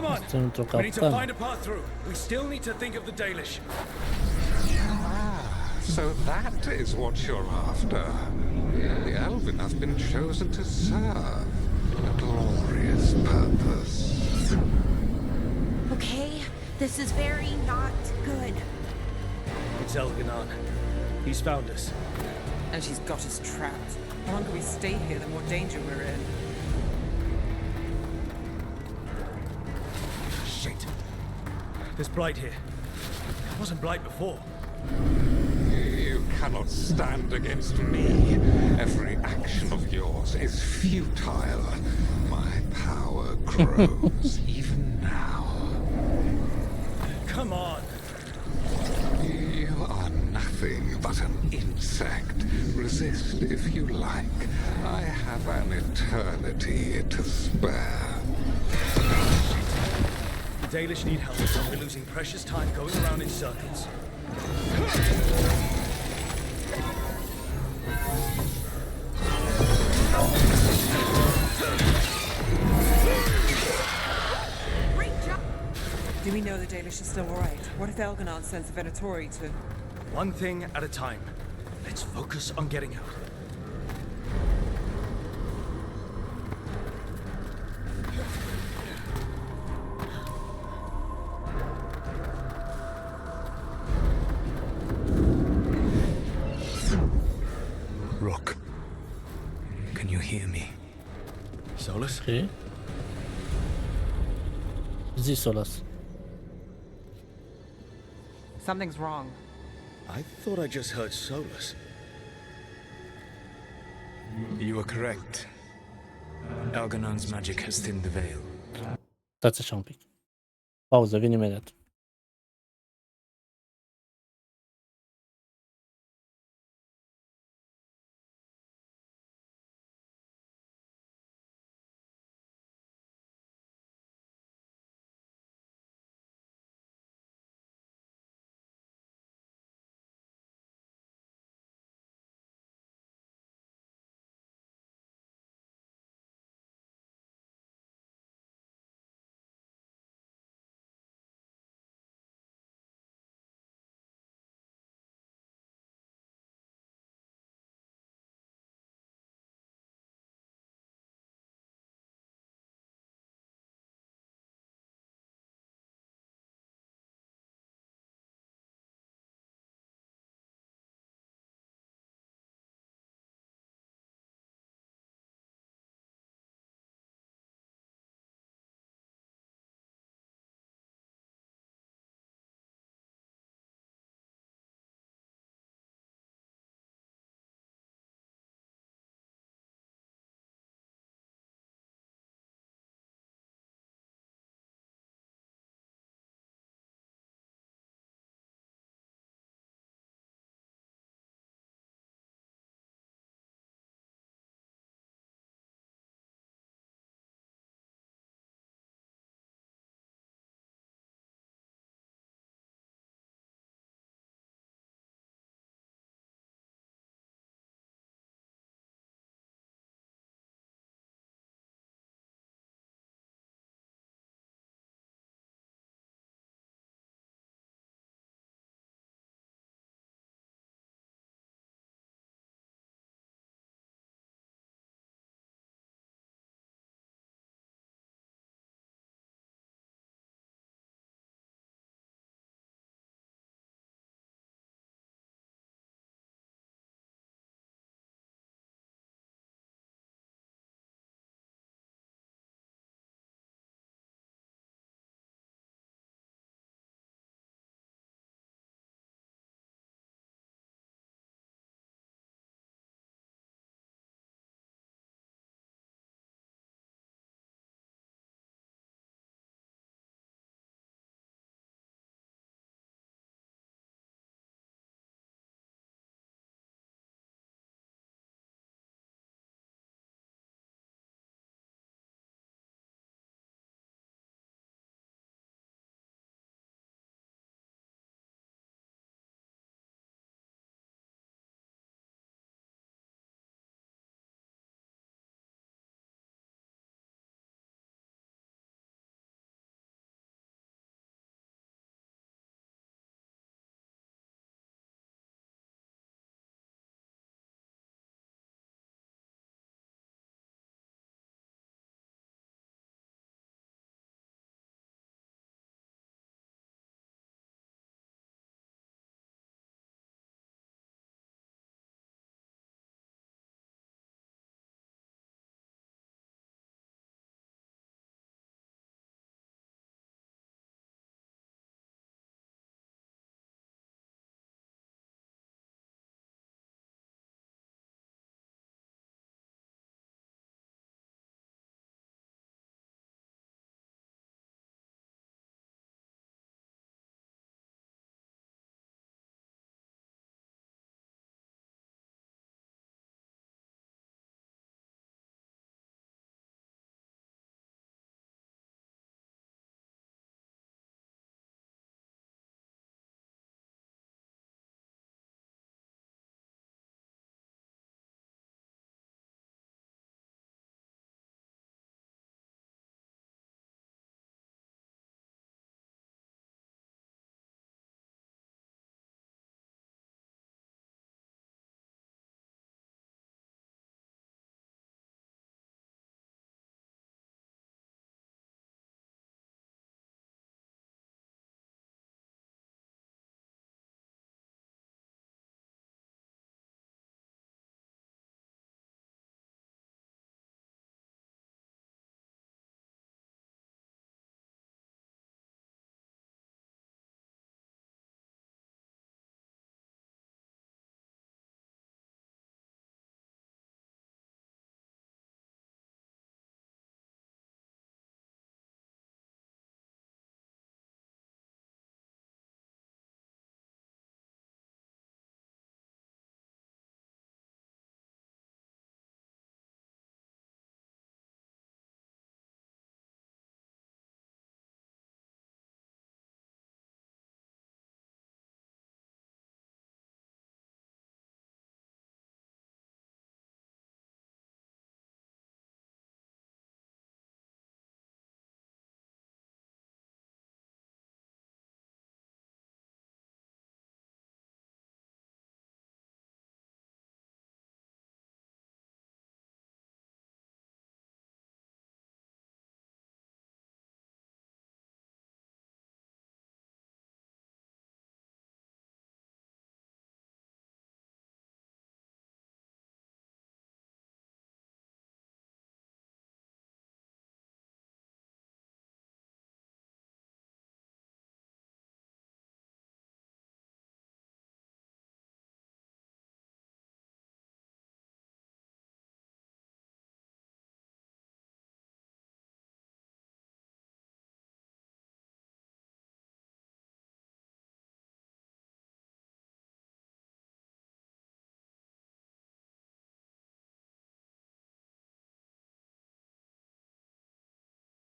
Come on. Este într-o We need to capcană. find a path through. We still need to think of the Dalish. So that is what you're after. The Elven has been chosen to serve a glorious purpose. Okay, this is very not good. It's Elganon. He's found us. And she's got us trapped. The longer we stay here, the more danger we're in. Shit. There's blight here. There wasn't blight before. You cannot stand against me. Every action of yours is futile. My power grows even now. Come on. You are nothing but an insect. Resist if you like. I have an eternity to spare. The Dalish need help, and we're losing precious time going around in circles. Do we know the Dalish is still alright? What if Elganon sends the Venatori to... One thing at a time. Let's focus on getting out. Rock, can you hear me? Solus? Ok. Zi, Solas. Something's wrong. I thought I just heard Solus. You are correct. Elganon's magic has thinned the veil. Stați așa un pic. Pauză, vin imediat.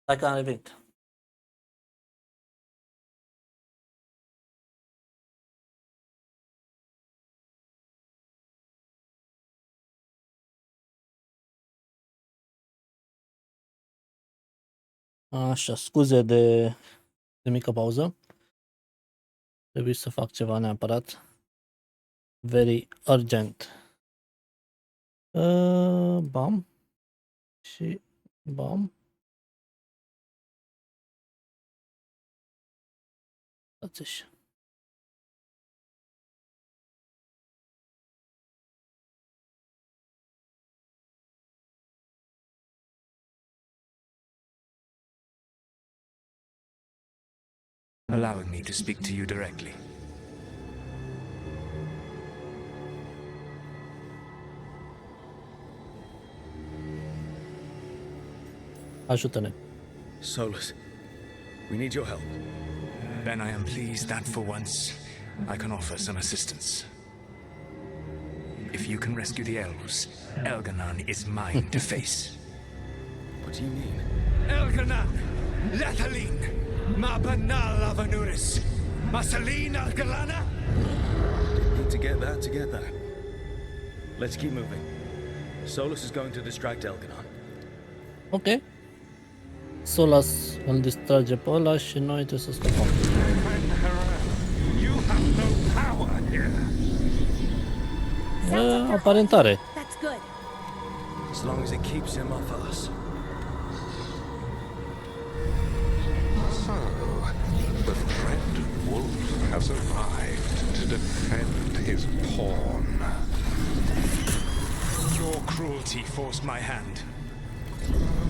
Stai că am revenit. Așa, scuze de mică pauză. Trebuie să fac ceva neapărat. Very urgent. Bam. Și bam. Stați așa. Allowing me to speak to you directly. Ajută-ne. Solus, we need your help. Then I am pleased that for once I can offer some assistance. If you can rescue the elves, Elganon is mine to face. What do you mean? Elganon! Lethalin! Ma banal avanuris! Masalin Algalana! Need to get that to get that. Let's keep moving. Solus is going to distract Elganon. Ok. Solas îl distrage pe ăla și noi trebuie să scăpăm. You have no power here. Aparentare. That's good. As long as it keeps him off us. So, the dread wolf has arrived to defend his pawn. Your cruelty forced my hand.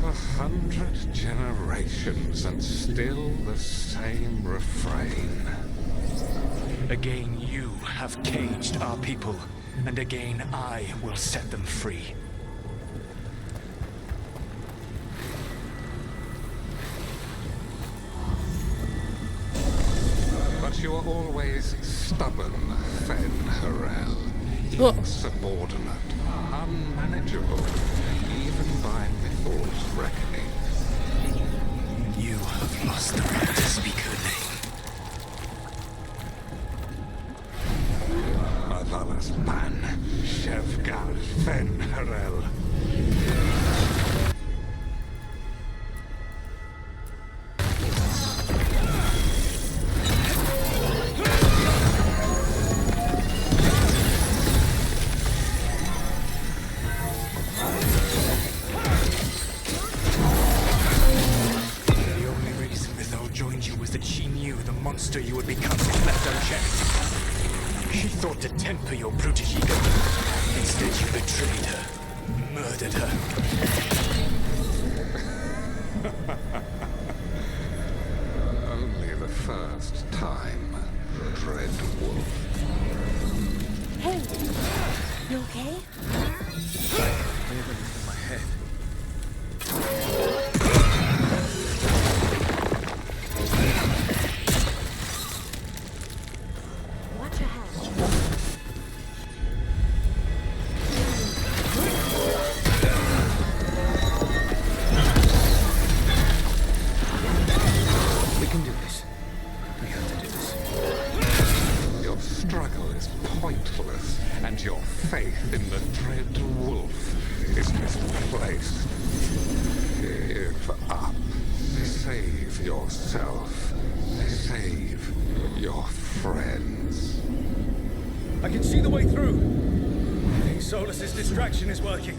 100 generations and still the same refrain. Again you have caged our people, and again I will set them free. But you are always stubborn, Fen-Harel. Insubordinate, unmanageable, even by Mythal's reckoning. You have lost the right to speak her name. Athalas Ban, Shevgal Fen-Harel. You would become if left unchecked. She thought to temper your brutish ego. Instead, you betrayed her, murdered her. Only the first time, Dread Wolf. Hey, you okay? I have everything in my head. Watch your head. We can do this. We have to do this. Your struggle is pointless, and your faith in the Dread Wolf is misplaced. Give up. Save yourself. Save your friends. I can see the way through. I think Solus's distraction is working.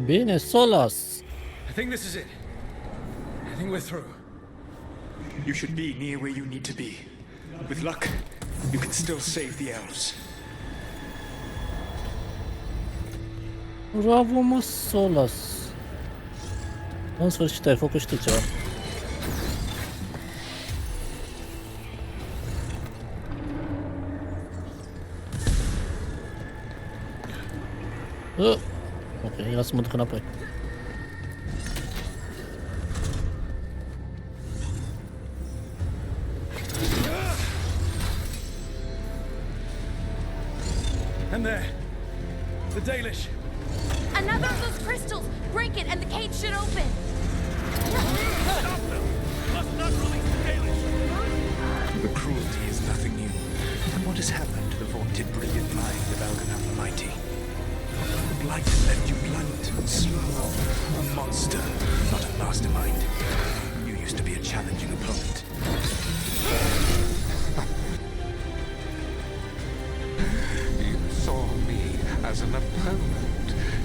Bine, Solas. I think this is it. I think we're through. You should be near where you need to be. With luck, you can still save the elves. Bravo, mă, Solas. În sfârșit ai făcut și tu ceva. Ok, ia să mă duc înapoi. And there. The Dalish. Another of those crystals! Break it and the cage should open! Stop them! Must not release the Kalish! The cruelty is nothing new. And what has happened to the vaunted brilliant mind of Elganon the Mighty? The blight left you blunt, slow, a monster, not a mastermind. You used to be a challenging opponent. You saw me as an opponent.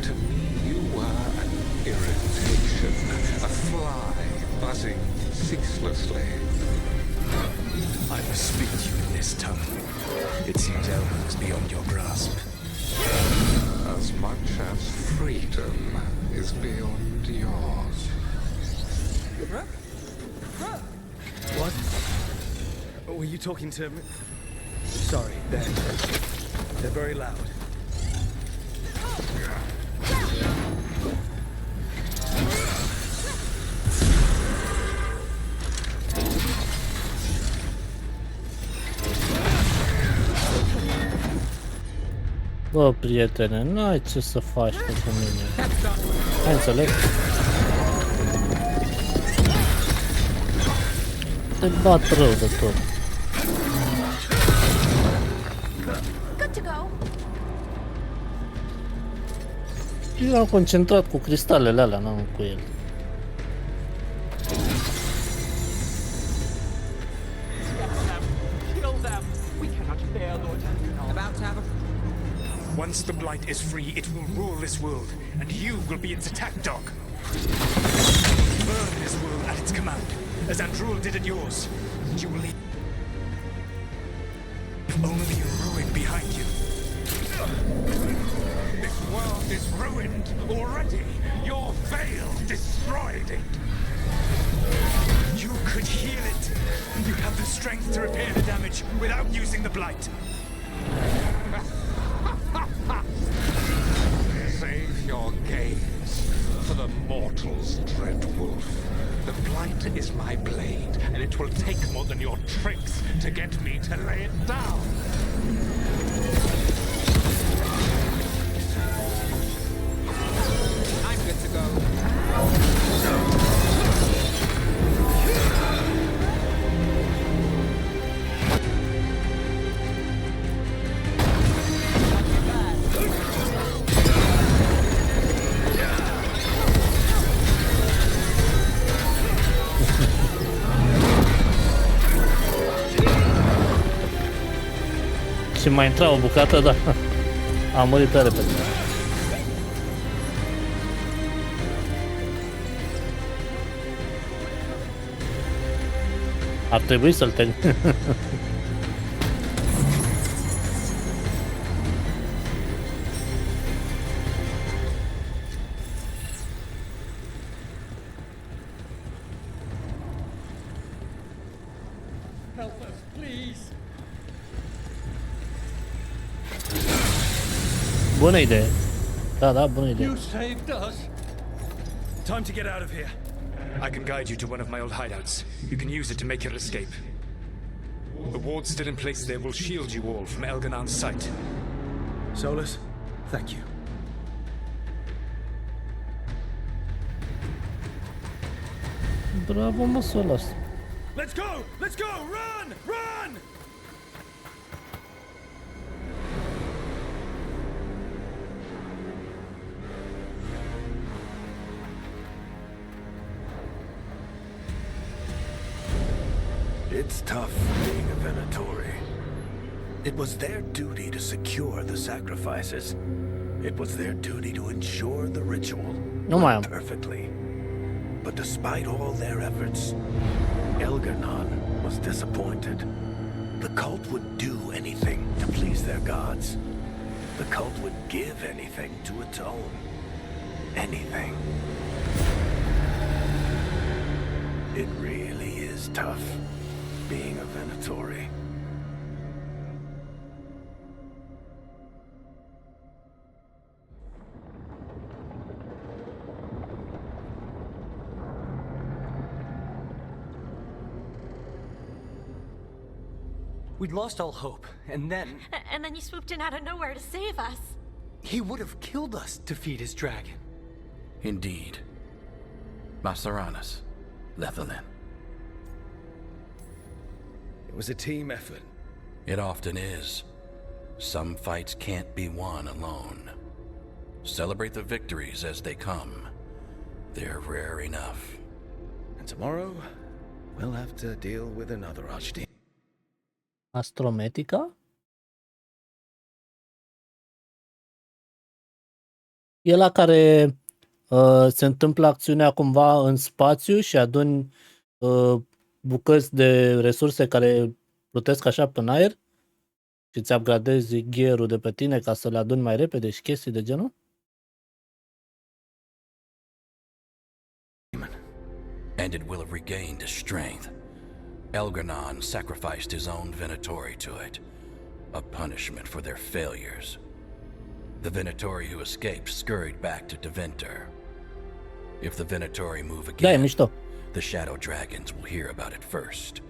To me, you were an irritation, a fly buzzing ceaselessly. I must speak to you in this tongue. It seems Elganon is beyond your grasp. As much as freedom is beyond yours. What? Were you talking to me? Sorry, they're very loud. Bă, prietene, n-ai ce să faci pentru mine. Hai înțeleg. Te bat rău de tot. Good to go. Eu am concentrat cu cristalele alea, n-am cu el. Kill them! We cannot bear Lord Elganon. About to have a... Once the blight is free, it will rule this world, and you will be its attack dog. Burn this world at its command, as Andrul did at yours. You will leave only ruin behind you. This world is ruined already. Your veil destroyed it. You could heal it. You have the strength to repair the damage without using the blight. Save your gaze for the mortal's dread wolf. The blight is my blade, and it will take more than your tricks to get me to lay it down. I'm good to go. Și mai intra o bucată, dar am murit tare repede. Ar trebui să-l termin. Help us, please! Bună idee. Da, da, bună idee. You saved us! Time to get out of here. I can guide you to one of my old hideouts. You can use it to make your escape. The wards still in place there will shield you all from Elganon's sight. Solus, thank you. Bravo, mă, Solas. Let's go! Let's go! Run! Run! It's tough being a Venatori. It was their duty to secure the sacrifices. It was their duty to ensure the ritual Nu mai am. perfectly. But despite all their efforts, Elganon was disappointed. The cult would do anything to please their gods. The cult would give anything to atone. Anything. It really is tough being a Venatori. We'd lost all hope, and then... And then you swooped in out of nowhere to save us. He would have killed us to feed his dragon. Indeed. Masaranas, Lethalin. It was a team effort. It often is. Some fights can't be won alone. Celebrate the victories as they come. They're rare enough. And tomorrow, we'll have to deal with another archdemon. Astrometica? E la care se întâmplă acțiunea cumva în spațiu și aduni bucăți de resurse care plutesc așa pe aer și îți upgradezi gear-ul de pe tine ca să le aduni mai repede și chestii de genul? And it will have regained its strength. Elgarnon sacrificed his own Venatori to it, a punishment for their failures. The Venatori who escaped scurried back to Deventer. If the Venatori move Da, e again, mișto. the Shadow Dragons will hear about it first.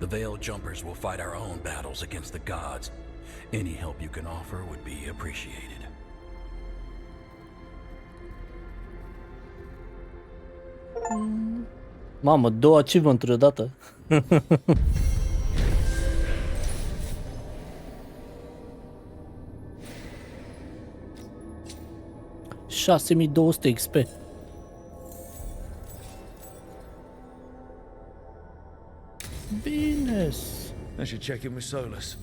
The Veil Jumpers will fight our own battles against the gods. Any help you can offer would be appreciated. Mamă, 2 achievement-uri odată. 6200 XP. Bine. I should check in with Solus.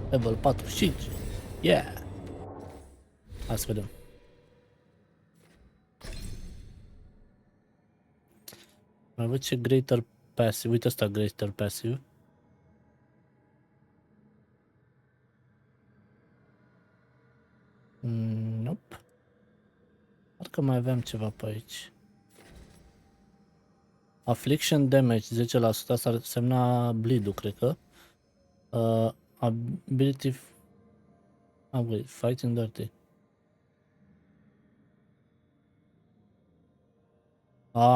Level 45. Yeah. Hai să vedem. Mai văd ce Greater Passive. Uite asta, Greater Passive. Nope. Parcă mai aveam ceva pe aici. Affliction Damage 10%. Asta ar semna bleed-ul, cred că. Ability Upgrade, Fighting Dirty.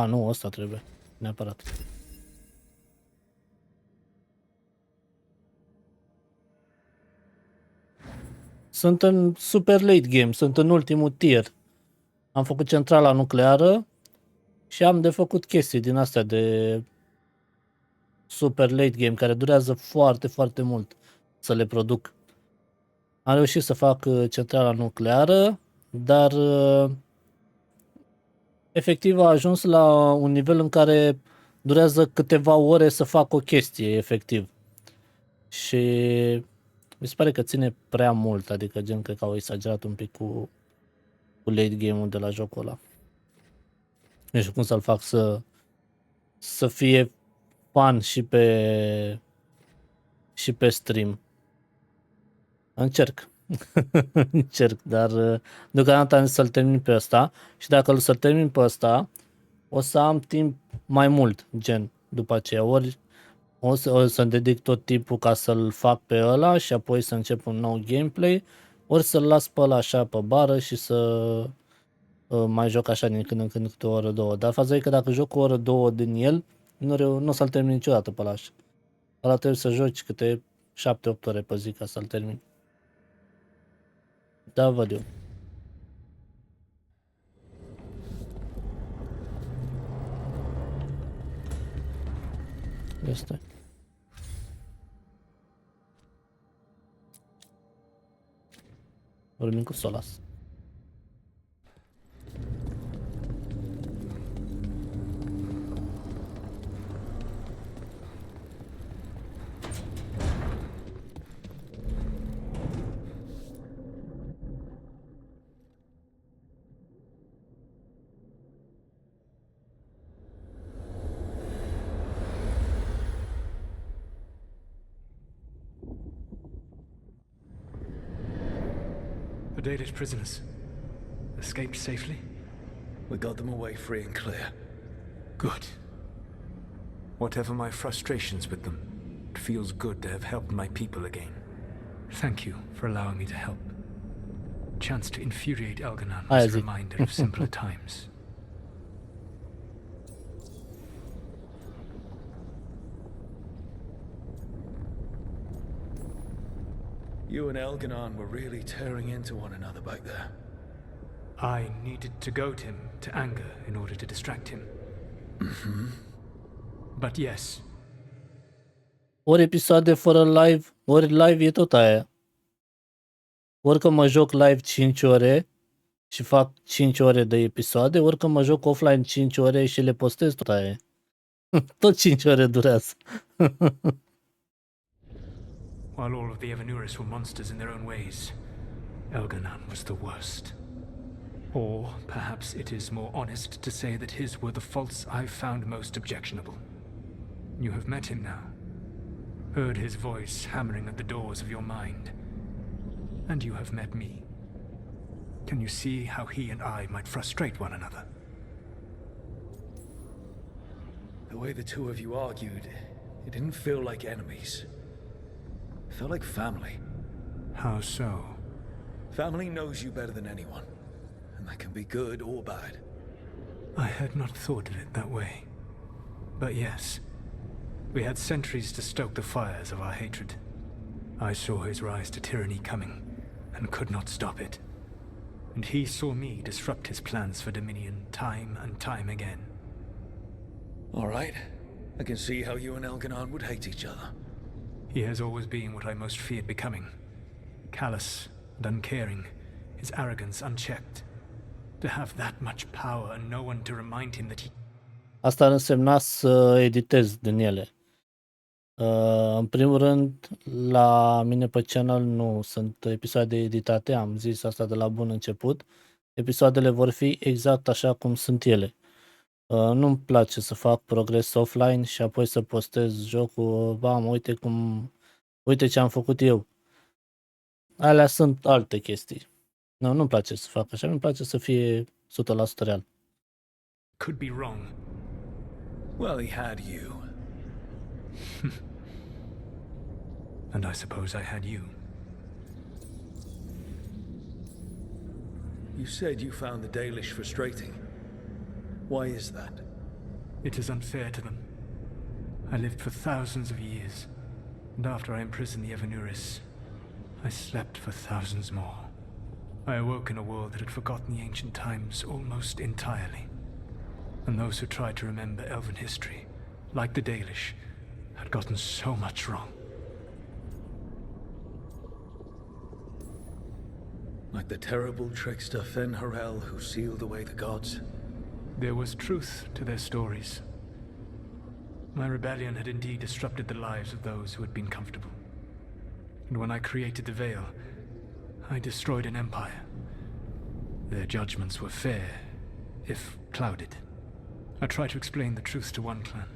Nu, ăsta trebuie. Neapărat. Sunt în super late game, sunt în ultimul tier. Am făcut centrala nucleară și am de făcut chestii din astea de super late game care durează foarte, foarte mult să le produc. Am reușit să fac centrala nucleară, dar efectiv a ajuns la un nivel în care durează câteva ore să fac o chestie, efectiv. Și mi se pare că ține prea mult, adică gen cred că au exagerat un pic cu late game-ul de la jocul ăla. Nu știu cum să-l fac să fie fun și pe stream. Încerc. Încerc, dar deocamdată am zis să-l termin pe ăsta și dacă să-l termin pe ăsta o să am timp mai mult, gen, după aceea, ori o să-mi dedic tot timpul ca să-l fac pe ăla și apoi să încep un nou gameplay, ori să-l las pe ăla așa pe bară și să mai joc așa din când în când câte o oră, două. Dar faza e că dacă joc o oră, două din el, nu o să-l termin niciodată pe ăla așa. Ăla trebuie să joci câte 7-8 ore pe zi ca să-l termin. Da, văd eu. Este. Vorbim cu Solas. The Danish prisoners escaped safely? We got them away free and clear. Good. Whatever my frustrations with them, it feels good to have helped my people again. Thank you for allowing me to help. Chance to infuriate Elganon was a reminder of simpler times. You and Elganon were really tearing into one another back there. I needed to goad him to anger in order to distract him. But yes, Ori episoade fără live, ori live e tot aia. Ori că mă joc live 5 ore și fac 5 ore de episoade, ori că mă joc offline 5 ore și le postez, tot aia e. Tot 5 ore durează. while all of the Evanuris were monsters in their own ways, Elganon was the worst. Or perhaps it is more honest to say that his were the faults I've found most objectionable. You have met him now, heard his voice hammering at the doors of your mind, and you have met me. Can you see how he and I might frustrate one another? The way the two of you argued, it didn't feel like enemies. It felt like family. How so? Family knows you better than anyone, and that can be good or bad. I had not thought of it that way. But yes, we had centuries to stoke the fires of our hatred. I saw his rise to tyranny coming, and could not stop it. And he saw me disrupt his plans for dominion time and time again. All right. I can see how you and Elganon would hate each other. He has always been what I most feared becoming. Callous and uncaring, his arrogance unchecked. To have that much power and no one to remind him that he... Asta ar însemna să editez din ele. În primul rând, la mine pe channel nu sunt episoade editate, am zis asta de la bun început. Episoadele vor fi exact așa cum sunt ele. Nu-mi place să fac progres offline și apoi să postez jocul, uite ce am făcut eu. Alea sunt alte chestii. Nu-mi place să fac așa, mi-mi place să fie 100% real. Could be wrong. Well, he had you. And I suppose I had you. You said you found the Dalish frustrating. Why is that? It is unfair to them. I lived for thousands of years, and after I imprisoned the Evanuris, I slept for thousands more. I awoke in a world that had forgotten the ancient times almost entirely. And those who tried to remember elven history, like the Dalish, had gotten so much wrong. Like the terrible trickster Fen-Harel who sealed away the gods? There was truth to their stories. My rebellion had indeed disrupted the lives of those who had been comfortable. And when I created the Veil, I destroyed an empire. Their judgments were fair, if clouded. I tried to explain the truth to one clan.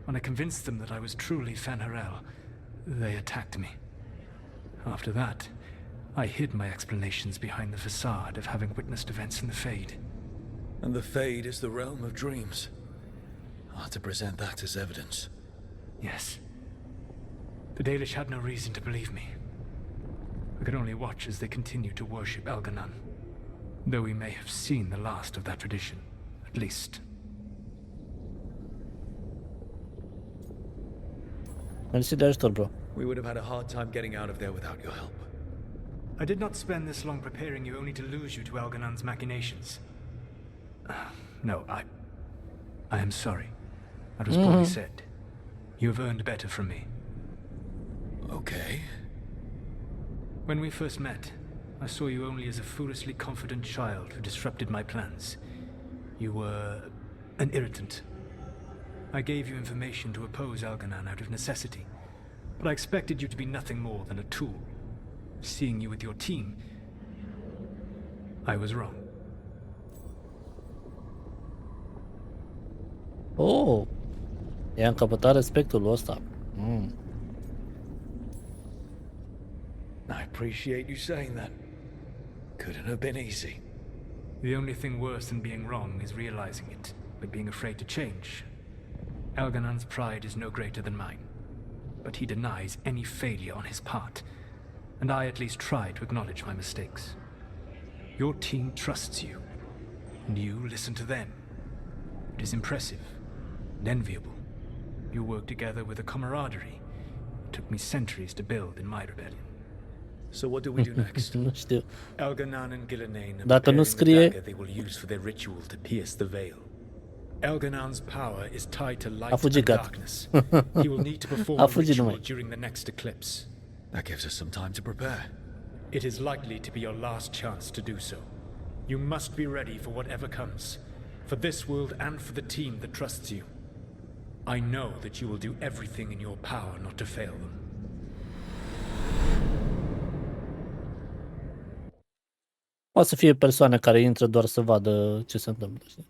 When I convinced them that I was truly Fen-Harel, they attacked me. After that, I hid my explanations behind the facade of having witnessed events in the Fade. And the Fade is the realm of dreams. Hard to present that as evidence. Yes. The Dalish had no reason to believe me. I could only watch as they continued to worship Elganon, though we may have seen the last of that tradition, at least. Mersi de ajutor, bro. We would have had a hard time getting out of there without your help. I did not spend this long preparing you only to lose you to Elganon's machinations. No, I am sorry. That was poorly said. You have earned better from me. Okay. When we first met, I saw you only as a foolishly confident child who disrupted my plans. You were an irritant. I gave you information to oppose Elganon out of necessity, but I expected you to be nothing more than a tool. Seeing you with your team, I was wrong. Oh, i-am căpătat respectul ăsta. I appreciate you saying that. Couldn't have been easy. The only thing worse than being wrong is realizing it, but being afraid to change. Elganon's pride is no greater than mine, but he denies any failure on his part, and I at least try to acknowledge my mistakes. Your team trusts you, and you listen to them. It is impressive and enviable. You work together with a camaraderie it took me centuries to build in my rebellion. So what do we do next? Nu știu. Elganon and Gillenane are Dacă nu preparing the scrie- dagger they will use for their ritual to pierce the veil. Elganon's power is tied to light fugit, and gata. darkness. He will need to perform A a fugit ritual numai. during the next eclipse. That gives us some time to prepare. It is likely to be your last chance to do so. You must be ready for whatever comes, for this world and for the team that trusts you. I know that you will do everything in your power not to fail them. O să fie persoane care intră doar să vadă ce se întâmplă. Știi?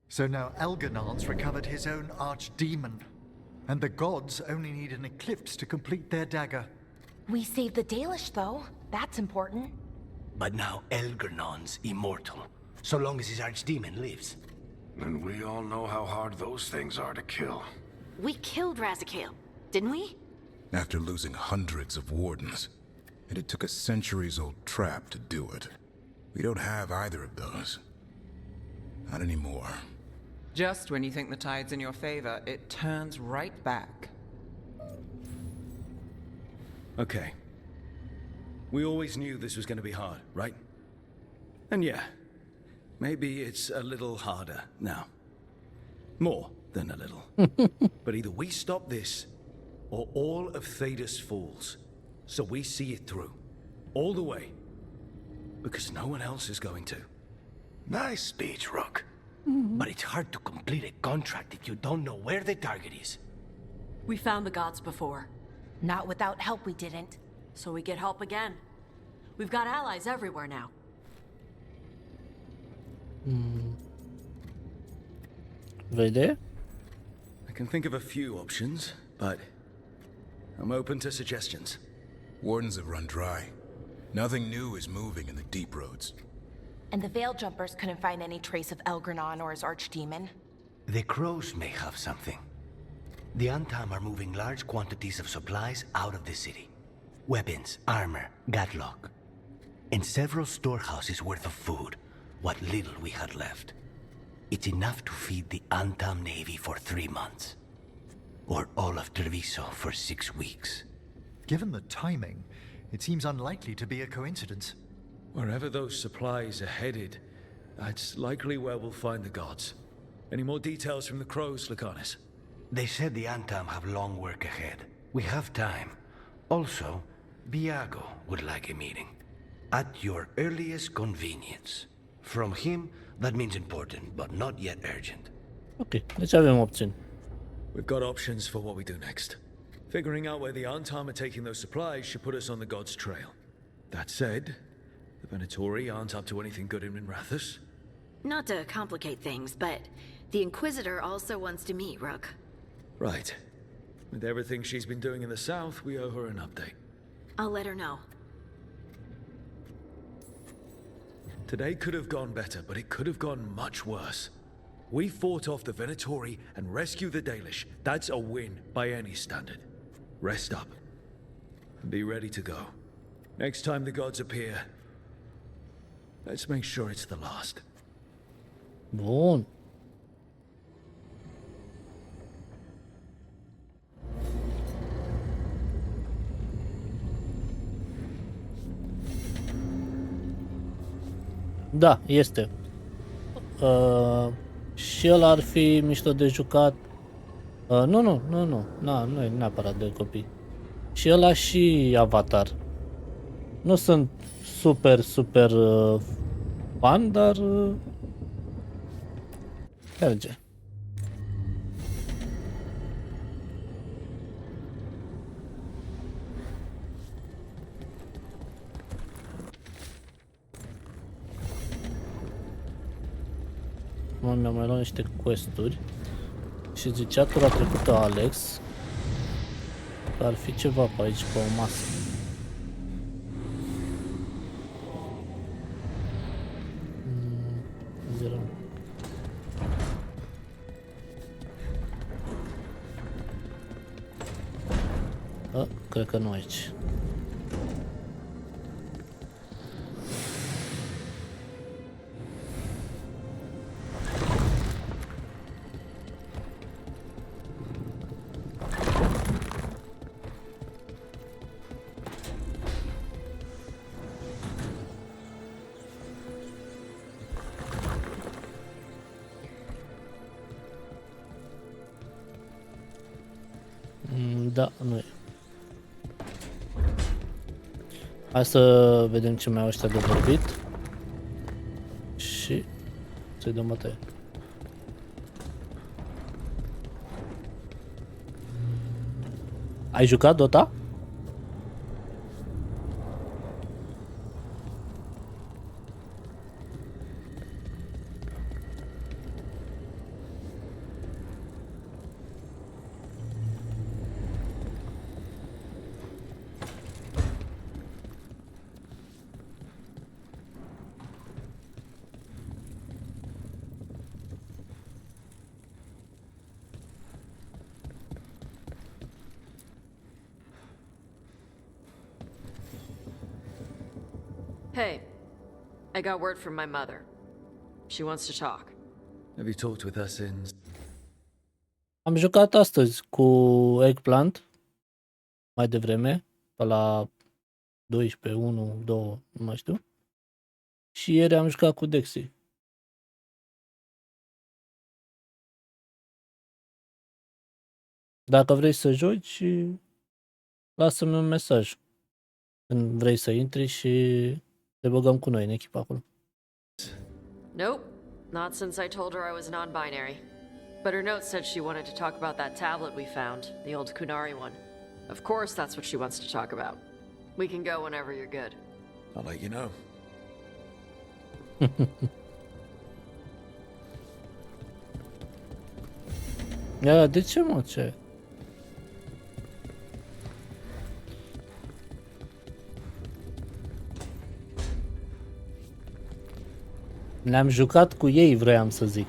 So now Elganon's recovered his own archdemon, and the gods only need an eclipse to complete their dagger. We saved the Dalish, though. That's important. But now Elgernon's immortal, so long as his archdemon lives. And we all know how hard those things are to kill. We killed Razikale, didn't we? After losing hundreds of wardens. And it took a centuries-old trap to do it. We don't have either of those. Not anymore. Just when you think the tide's in your favor, it turns right back. Okay. We always knew this was going to be hard, right? And yeah, maybe it's a little harder now. More than a little. But either we stop this, or all of Thedas falls. So we see it through. All the way. Because no one else is going to. Nice speech, Rook. But it's hard to complete a contract if you don't know where the target is. We found the gods before, Not without help, we didn't. so we get help again. We've got allies everywhere now. Vede? I can think of a few options, but I'm open to suggestions. Wardens have run dry. Nothing new is moving in the deep roads. And the Veil Jumpers couldn't find any trace of Elgranon or his archdemon. The crows may have something. The Antam are moving large quantities of supplies out of the city. Weapons, armor, gatlock. And several storehouses worth of food, what little we had left. It's enough to feed the Antam Navy for 3 months. Or all of Treviso for 6 weeks. Given the timing, it seems unlikely to be a coincidence. Wherever those supplies are headed, that's likely where we'll find the gods. Any more details from the crows, Lucanus? They said the Antam have long work ahead. We have time. Also, Biago would like a meeting. At your earliest convenience. From him, that means important, but not yet urgent. Ok, deci avem opțiuni. We've got options for what we do next. Figuring out where the Antam are taking those supplies should put us on the gods' trail. That said, the Venatori aren't up to anything good in Minrathous. Not to complicate things, but the Inquisitor also wants to meet Rook. Right. With everything she's been doing in the south, we owe her an update. I'll let her know. Today could have gone better, but it could have gone much worse. We fought off the Venatori and rescued the Dalish. That's a win by any standard. Rest up. And be ready to go. Next time the gods appear, let's make sure it's the last. Bun. Da, este. Și el ar fi mișto de jucat. Nu e neapărat de copii. Și ăla și Avatar. Nu sunt super fan, dar merge. Mi-am mai luat niște quest-uri și zicea tura trecută Alex că ar fi ceva pe aici pe o masă. Cred că nu aici. Da, nu e. Hai să vedem ce mai au ăștia de vorbit. Și să-i dăm bătaie. Ai jucat Dota? Hey, I got word from my mother. She wants to talk. Have you talked with her since? Am jucat astăzi cu Eggplant, mai devreme, pe la 12, 1, 2, nu mai știu. Și ieri am jucat cu Dexy. Dacă vrei să joci, lasă-mi un mesaj când vrei să intri și te băgăm cu noi în echipă acolo. Nope, not since I told her I was non-binary. But her note said she wanted to talk about that tablet we found, the old Kunari one. Of course that's what she wants to talk about. We can go whenever you're good. I'll let you know. Ia, de ce mă, ce? Ne-am jucat cu ei, vroiam să zic.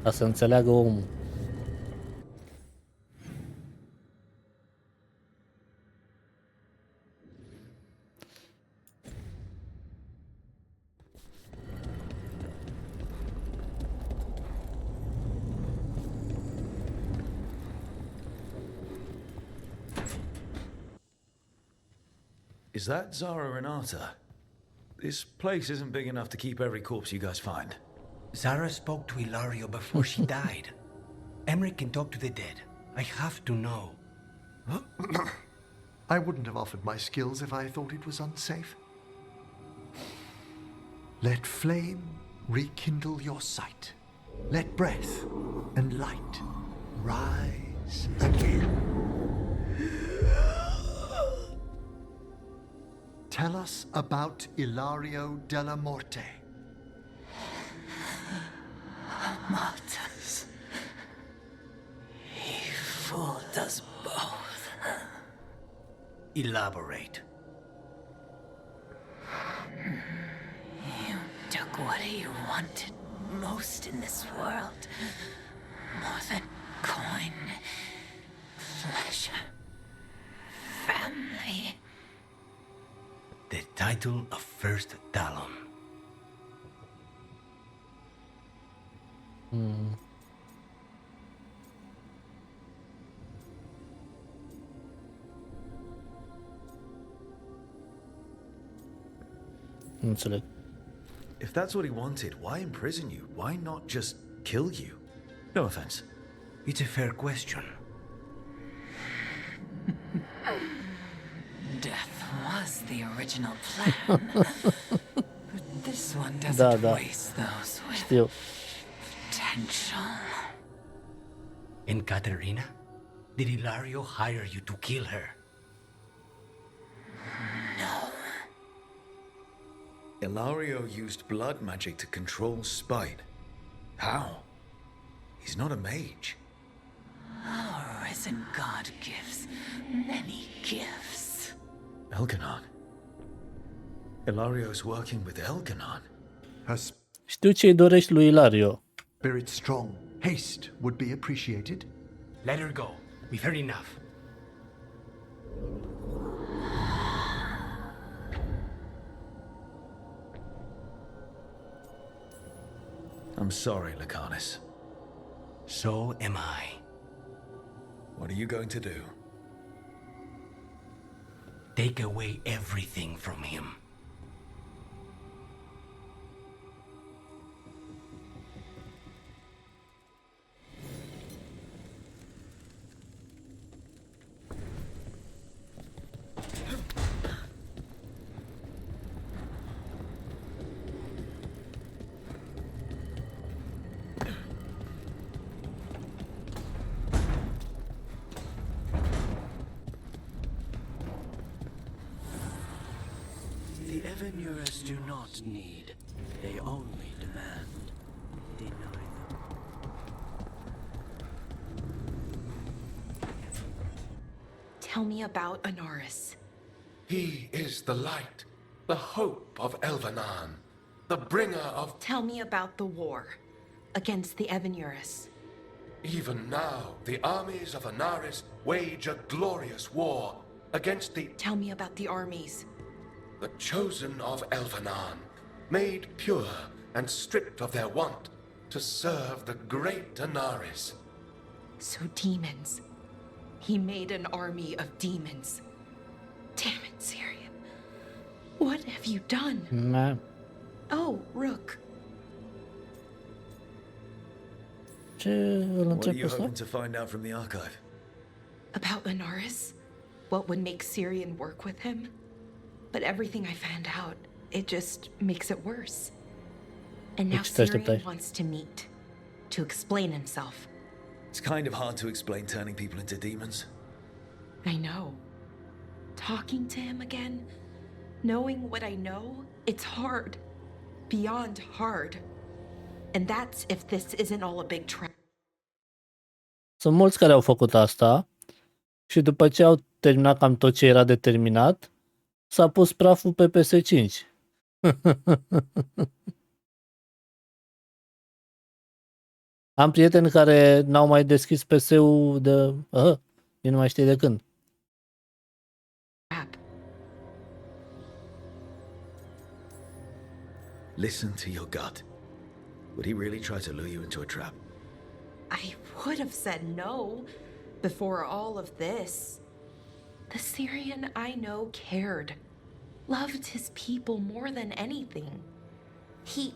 Ca să înțeleagă omul. Is that Zara Renata? This place isn't big enough to keep every corpse you guys find. Zara spoke to Ilario before she died. Emmerich can talk to the dead. I have to know. I wouldn't have offered my skills if I thought it was unsafe. Let flame rekindle your sight. Let breath and light rise again. Tell us about Ilario della Morte. Martyrs. He fooled us both. Elaborate. You took what he wanted most in this world. More than coin, pleasure, family. The title of First Talon. Înțeleg. If that's what he wanted, why imprison you? Why not just kill you? No offense. It's a fair question. Death was the original plan. But this one doesn't waste those with potential. And Katerina? Did Ilario hire you to kill her? No. Ilario used blood magic to control Spite. How? He's not a mage. Our risen God gives many gifts. Elganon. Ilario's working with Elganon. Știu ce-i dorești lui Ilario. Spirit strong. Haste would be appreciated. Let her go. We've heard enough. I'm sorry, Lycanis. So am I. What are you going to do? Take away everything from him. Evanurus do not need. They only demand. Deny them. Tell me about Anaris. He is the light, the hope of Elvenan, the bringer of... Tell me about the war against the Evanurus. Even now, the armies of Anaris wage a glorious war against the... Tell me about the armies. The chosen of Elvenan, made pure and stripped of their want to serve the great Anaris. So demons. He made an army of demons. Damn it, Syrian. What have you done? Nah. Oh, Rook. What are you hoping to find out from the archive? About Anaris? What would make Syrian work with him? But everything I found out, it just makes it worse. And now Syrian wants to meet, to explain himself. It's kind of hard to explain turning people into demons. I know. Talking to him again, knowing what I know, it's hard. Beyond hard. And that's if this isn't all a big trap. Sunt mulți care au făcut asta și după ce au terminat cam tot ce era de terminat, s-a pus praful pe PS5. Am prieteni care n-au mai deschis PC-ul de... nu mai știe de când. Listen to your gut. Would he really try to lure you into a trap? I would have said no before all of this. The Syrian I know cared. Loved his people more than anything. He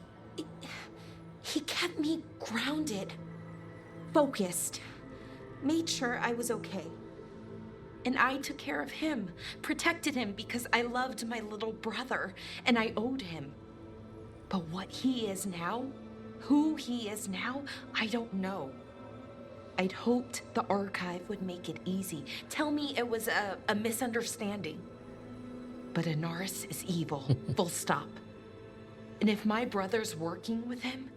kept me grounded, focused, made sure I was okay. And I took care of him, protected him because I loved my little brother and I owed him. But what he is now, who he is now, I don't know. I'd hoped the archive would make it easy. Tell me it was a misunderstanding. But Anaris is evil, full stop. And if my brother's working with him...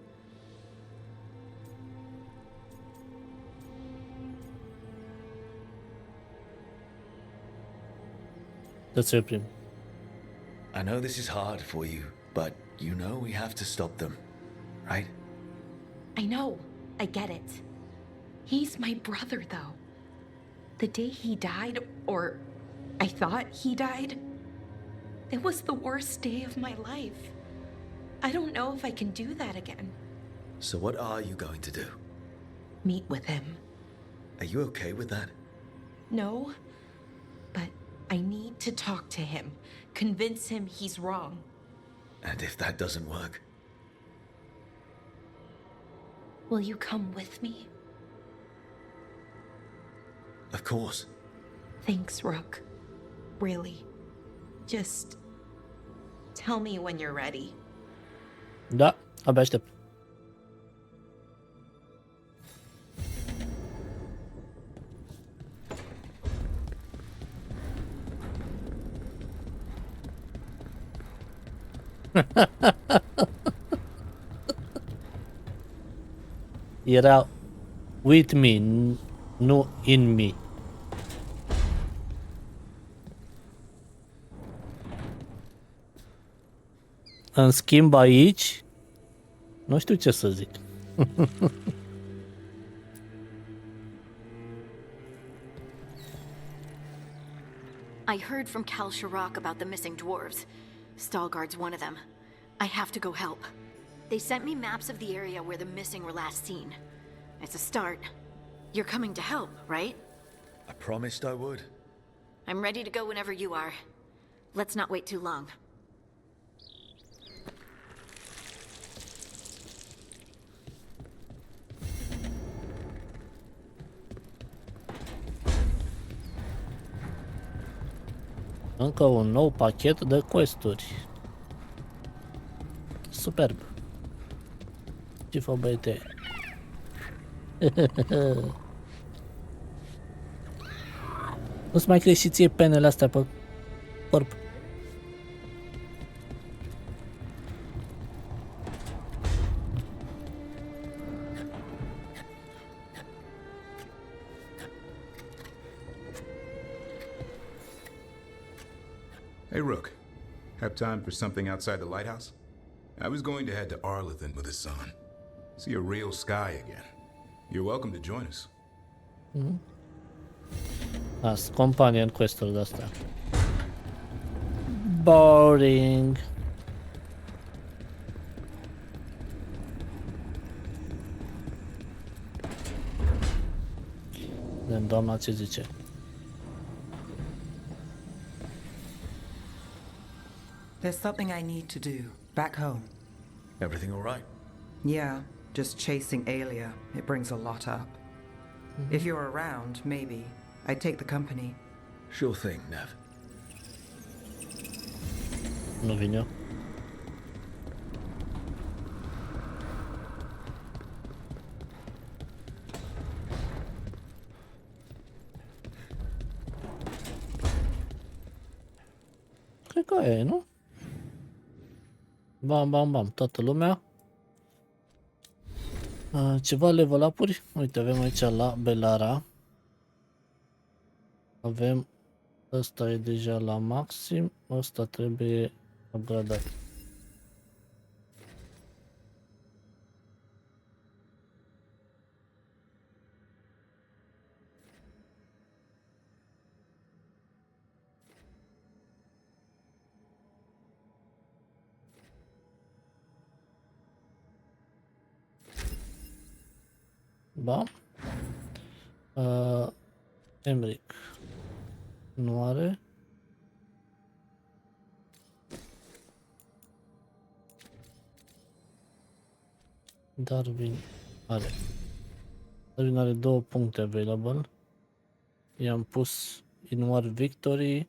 That's your prima. I know this is hard for you, but you know we have to stop them, right? I know. I get it. He's my brother, though. The day he died, or I thought he died, it was the worst day of my life. I don't know if I can do that again. So what are you going to do? Meet with him. Are you okay with that? No, but I need to talk to him, convince him he's wrong. And if that doesn't work? Will you come with me? Of course. Thanks, Rook. Really. Just tell me when you're ready. Da, abia aștept. Era with me, nu in me. În schimb aici, nu știu ce să zic. I heard from Cal Sharrock about the missing dwarves. Stalguard's one of them. I have to go help. They sent me maps of the area where the missing were last seen. It's a start. You're coming to help, right? I promised I would. I'm ready to go whenever you are. Let's not wait too long. Încă un nou pachet de quest-uri. Superb. Ce fă, băiete? Nu-ți mai crezi și ție penele astea pe corp? Hey, Rook. Have time for something outside the lighthouse? I was going to head to Arlington with the sun. See a real sky again. You're welcome to join us. Las companion quest-uri de-astea. Boring. Vedem doamna ce zice. There's something I need to do back home. Everything all right? Yeah, just chasing Aelia. It brings a lot up. If you're around, maybe. I'd take the company. Sure thing, Nev. Nu vin eu. Cred că aia e, nu? Bam, bam, bam, toată lumea. Ceva level up-uri. Uite, avem aici la Belara. Avem, ăsta e deja la maxim, ăsta trebuie upgradat. Da? Emric nu are. Darwin are. Darwin are 2 puncte available. I-am pus in War Victory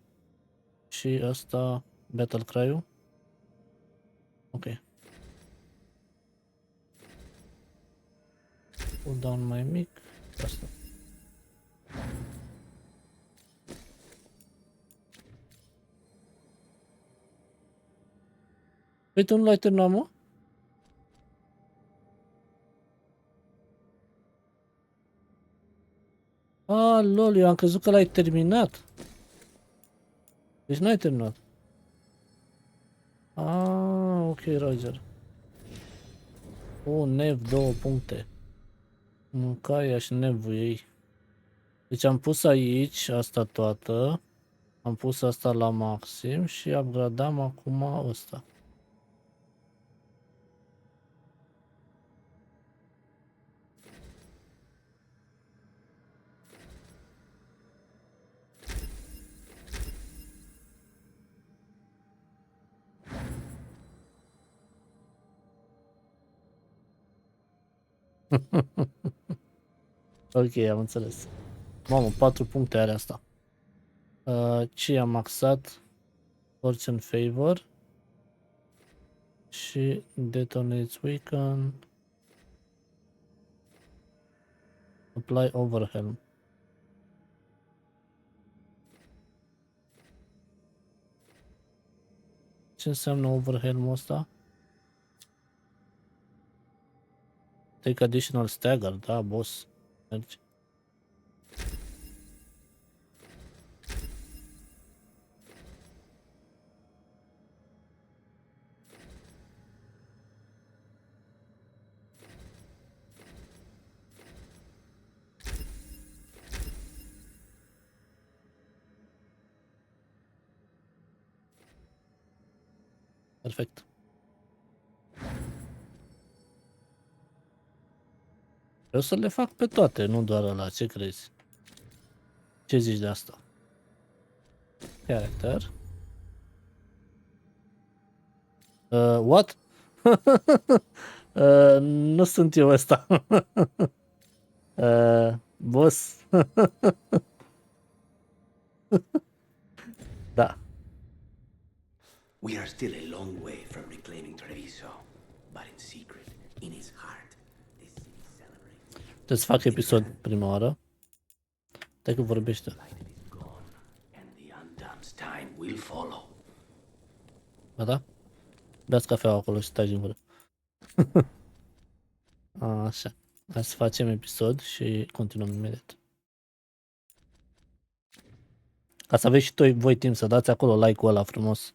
și asta Battle Cry-ul. Ok. Cooldown mai mic. Asta. Păi tu nu l-ai terminat, mă? Ah, lol, eu am crezut că l-ai terminat. Deci n-ai terminat. Ah, ok, Roger. Nev 2 puncte. Mâncaia și nevul ei. Deci am pus aici asta toată. Am pus asta la maxim și upgradam acum ăsta. Ok, am înțeles. Mamă, 4 puncte are asta. Ce am maxat? Fortune Favor. Și Detonates Weaken. Apply Overhelm. Ce înseamnă Overhelm-ul ăsta? Take additional stagger, da, boss. Merge. Perfect. Eu să le fac pe toate, nu doar ăla, ce crezi? Ce zici de asta? Character. What? Nu sunt eu ăsta. Boss. Da. We are still a long way from reclaiming Treviso, but in secret, in his heart, this city celebrates. Trebuie să fac episod prima oară. Stai că vorbește. And the Undone's time will follow. Da? Beați cafeaua acolo și stai din gură. Așa. Hai să facem episod și continuăm imediat. Ca să aveți și voi timp să dați acolo like-ul ăla frumos.